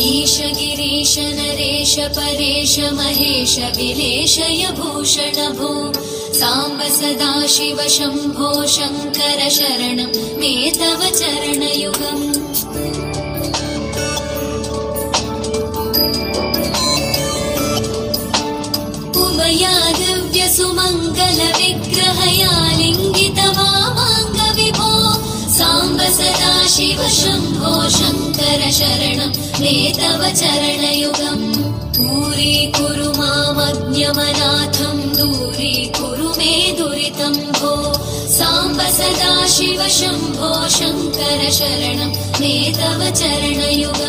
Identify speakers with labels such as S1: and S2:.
S1: ईश गिरीश नरेश परेश महेश विलेशय भूषण भो साम्ब सदाशिव शम्भो शङ्कर शरणं मे तव चरणयुगम् उमया दिव्य सुमङ्गल विग्रहया लिङ्गित वामाङ्ग विभो साम्ब सदाशिव शम्भो शङ्कर शरणं मे तव चरणयुगम् दूरीकुरु मामज्ञमनाथं दूरीकुरु मे दुरितं भो साम्ब सदाशिव शम्भो शङ्कर शरणं मे तव चरणयुगम्